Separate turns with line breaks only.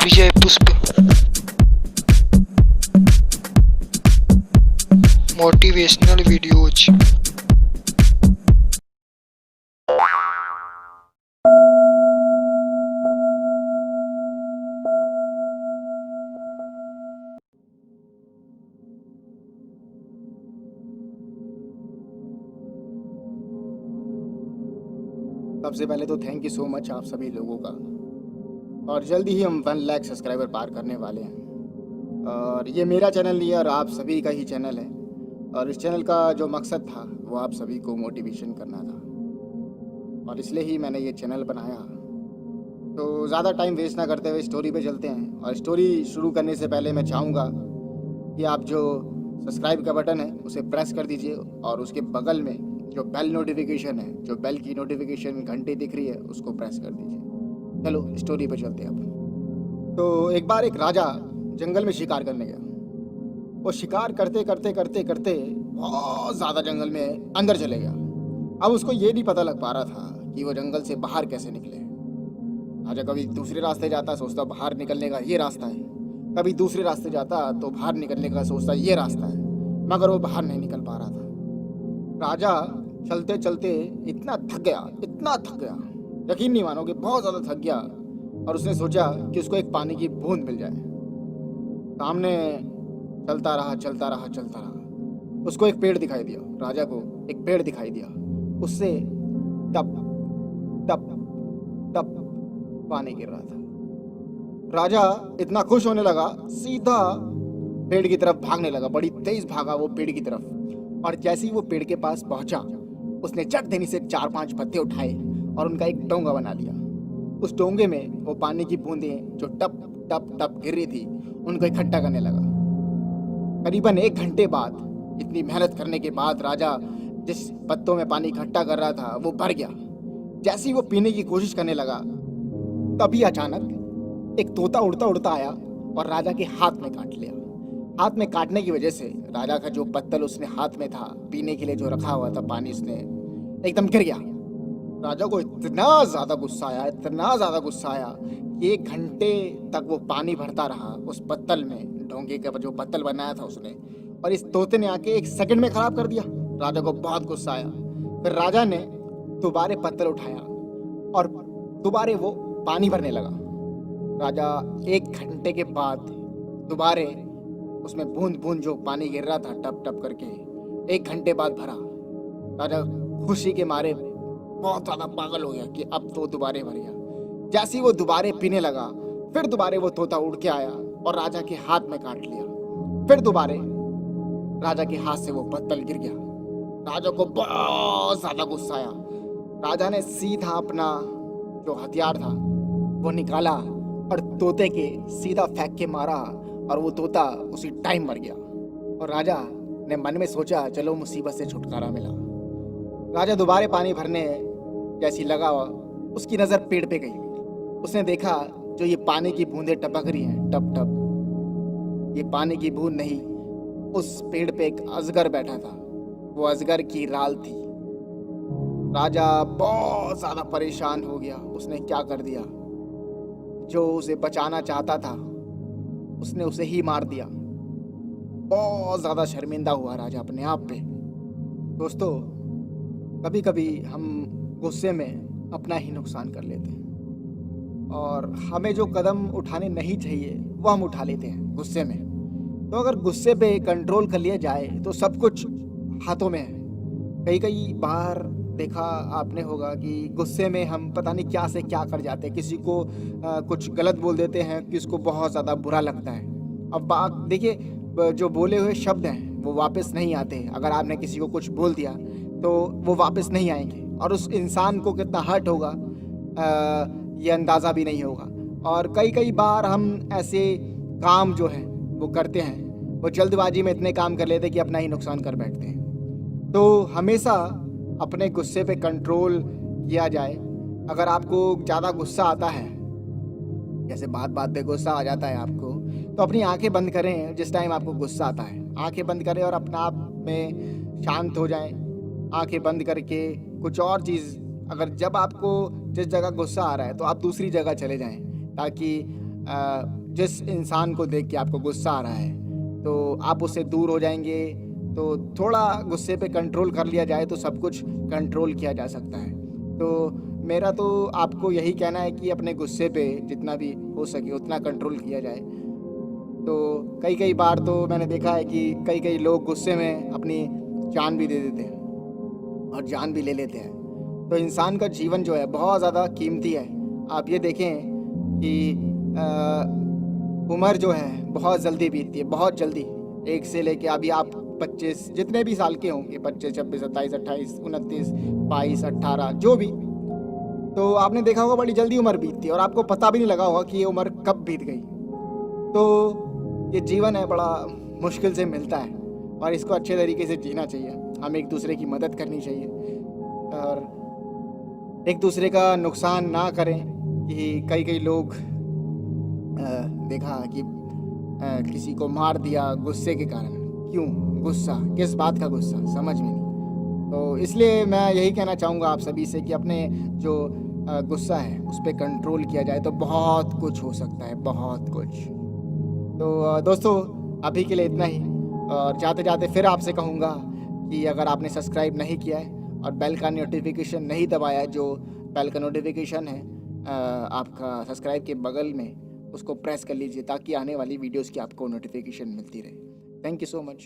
विजय पुष्प motivational videos.
सबसे पहले तो थैंक यू सो मच आप सभी लोगों का। और जल्दी ही हम 1 लाख सब्सक्राइबर पार करने वाले हैं। और ये मेरा चैनल नहीं है और आप सभी का ही चैनल है। और इस चैनल का जो मकसद था वो आप सभी को मोटिवेशन करना था, और इसलिए ही मैंने ये चैनल बनाया। तो ज़्यादा टाइम वेस्ट ना करते हुए स्टोरी पे चलते हैं। और स्टोरी शुरू करने से पहले मैं चाहूँगा कि आप जो सब्सक्राइब का बटन है उसे प्रेस कर दीजिए, और उसके बगल में जो बेल नोटिफिकेशन है, जो बेल की नोटिफिकेशन घंटी दिख रही है, उसको प्रेस कर दीजिए। चलो स्टोरी पे चलते हैं अब। तो एक बार एक राजा जंगल में शिकार करने गया। वो शिकार करते करते करते करते बहुत ज़्यादा जंगल में अंदर चले गया। अब उसको ये नहीं पता लग पा रहा था कि वो जंगल से बाहर कैसे निकले। राजा कभी दूसरे रास्ते जाता, सोचता बाहर निकलने का ये रास्ता है, कभी दूसरे रास्ते जाता तो बाहर निकलने का सोचता ये रास्ता है, मगर वो बाहर नहीं निकल पा रहा था। राजा चलते चलते इतना थक गया, इतना थक गया, यकीन नहीं मानोगे, बहुत ज़्यादा थक गया। और उसने सोचा कि उसको एक पानी की बूंद मिल जाए। सामने चलता रहा चलता रहा चलता रहा, उसको एक पेड़ दिखाई दिया। राजा को एक पेड़ दिखाई दिया, उससे टप टप टप पानी गिर रहा था। राजा इतना खुश होने लगा, सीधा पेड़ की तरफ भागने लगा। बड़ी तेज भागा वो पेड़ की तरफ, और जैसे ही वो पेड़ के पास पहुंचा, उसने चट देनी से 4-5 पत्ते उठाए और उनका एक डोंगा बना लिया। उस डोंगे में वो पानी की बूंदें जो टप टप टप गिर रही थी, उनको इकट्ठा करने लगा। करीबन 1 घंटे बाद, इतनी मेहनत करने के बाद, राजा जिस पत्तों में पानी इकट्ठा कर रहा था वो भर गया। जैसे ही वो पीने की कोशिश करने लगा, तभी अचानक एक तोता उड़ता उड़ता आया और राजा के हाथ में काट लिया। हाथ में काटने की वजह से राजा का जो पत्तल उसने हाथ में था पीने के लिए जो रखा हुआ था पानी, उसने एकदम गिर गया। राजा को इतना ज़्यादा गुस्सा आया, इतना ज़्यादा गुस्सा आया कि 1 घंटे तक वो पानी भरता रहा उस पत्तल में, डोंगे का जो पत्तल बनाया था उसने। और इस तोते ने आके 1 सेकंड में ख़राब कर दिया। राजा को बहुत गुस्सा आया। फिर राजा ने दोबारे पत्तल उठाया और दोबारे वो पानी भरने लगा। राजा 1 घंटे के बाद दोबारे उसमें बूंद बूंद जो पानी गिर रहा था टप टप करके, 1 घंटे बाद भरा। राजा खुशी के मारे बहुत ज़्यादा पागल हो गया कि अब तो दोबारे भर गया। जैसे ही वो दोबारे पीने लगा, फिर दोबारे वो तोता उड़ के आया और राजा के हाथ में काट लिया। फिर दोबारे राजा के हाथ से वो पत्तल गिर गया। राजा को बहुत ज़्यादा गुस्सा आया। राजा ने सीधा अपना जो हथियार था वो निकाला और तोते के सीधा फेंक के मारा, और वो तोता उसी टाइम मर गया। और राजा ने मन में सोचा, चलो मुसीबत से छुटकारा मिला। राजा दोबारे पानी भरने जैसी लगा, उसकी नज़र पेड़ पे गई। उसने देखा जो ये पानी की बूंदें टपक रही हैं टप टप, ये पानी की बूंद नहीं, उस पेड़ पे एक अजगर बैठा था। वो अजगर की राल थी। राजा बहुत ज़्यादा परेशान हो गया। उसने क्या कर दिया, जो उसे बचाना चाहता था उसने उसे ही मार दिया। बहुत ज़्यादा शर्मिंदा हुआ राजा अपने आप पे। दोस्तों, कभी कभी हम गुस्से में अपना ही नुकसान कर लेते हैं, और हमें जो कदम उठाने नहीं चाहिए वो हम उठा लेते हैं गुस्से में। तो अगर गुस्से पे कंट्रोल कर लिया जाए तो सब कुछ हाथों में है। कई बार देखा आपने होगा कि गुस्से में हम पता नहीं क्या से क्या कर जाते हैं। किसी को कुछ गलत बोल देते हैं, किसको बहुत ज़्यादा बुरा लगता है। अब बात देखिए, जो बोले हुए शब्द हैं वो वापस नहीं आते। अगर आपने किसी को कुछ बोल दिया तो वो वापस नहीं आएंगे, और उस इंसान को कितना हर्ट होगा ये अंदाज़ा भी नहीं होगा। और कई बार हम ऐसे काम जो हैं वो करते हैं, वो जल्दबाजी में इतने काम कर लेते हैं कि अपना ही नुकसान कर बैठते हैं। तो हमेशा अपने गुस्से पे कंट्रोल किया जाए। अगर आपको ज़्यादा गुस्सा आता है, जैसे बात बात पे गुस्सा आ जाता है आपको, तो अपनी आंखें बंद करें। जिस टाइम आपको गुस्सा आता है आंखें बंद करें और अपना आप में शांत हो जाएं। आंखें बंद करके कुछ और चीज़, अगर जब आपको जिस जगह गुस्सा आ रहा है तो आप दूसरी जगह चले जाएं, ताकि जिस इंसान को देख के आपको गुस्सा आ रहा है तो आप उससे दूर हो जाएंगे। तो थोड़ा गुस्से पे कंट्रोल कर लिया जाए तो सब कुछ कंट्रोल किया जा सकता है। तो मेरा तो आपको यही कहना है कि अपने गुस्से पे जितना भी हो सके उतना कंट्रोल किया जाए। तो कई बार तो मैंने देखा है कि कई लोग गुस्से में अपनी जान भी दे देते हैं और जान भी ले लेते हैं। तो इंसान का जीवन जो है बहुत ज़्यादा कीमती है। आप ये देखें कि उम्र जो है बहुत जल्दी बीतती है, बहुत जल्दी। एक से लेके अभी आप 25 जितने भी साल के होंगे, 25, 26, 27, 28, 29, 22, 18 जो भी, तो आपने देखा होगा बड़ी जल्दी उम्र बीतती है और आपको पता भी नहीं लगा होगा कि ये उम्र कब बीत गई। तो ये जीवन है बड़ा मुश्किल से मिलता है और इसको अच्छे तरीके से जीना चाहिए। हमें एक दूसरे की मदद करनी चाहिए और एक दूसरे का नुकसान ना करें। कि कई लोग देखा कि किसी को मार दिया गुस्से के कारण। क्यों गुस्सा, किस बात का गुस्सा, समझ में नहीं। तो इसलिए मैं यही कहना चाहूँगा आप सभी से कि अपने जो गुस्सा है उस पर कंट्रोल किया जाए तो बहुत कुछ हो सकता है, बहुत कुछ। तो दोस्तों अभी के लिए इतना ही, और जाते जाते फिर आपसे कहूँगा कि अगर आपने सब्सक्राइब नहीं किया है और बेल का नोटिफिकेशन नहीं दबाया है, जो बेल का नोटिफिकेशन है आपका सब्सक्राइब के बगल में, उसको प्रेस कर लीजिए ताकि आने वाली वीडियोस की आपको नोटिफिकेशन मिलती रहे। Thank you so much.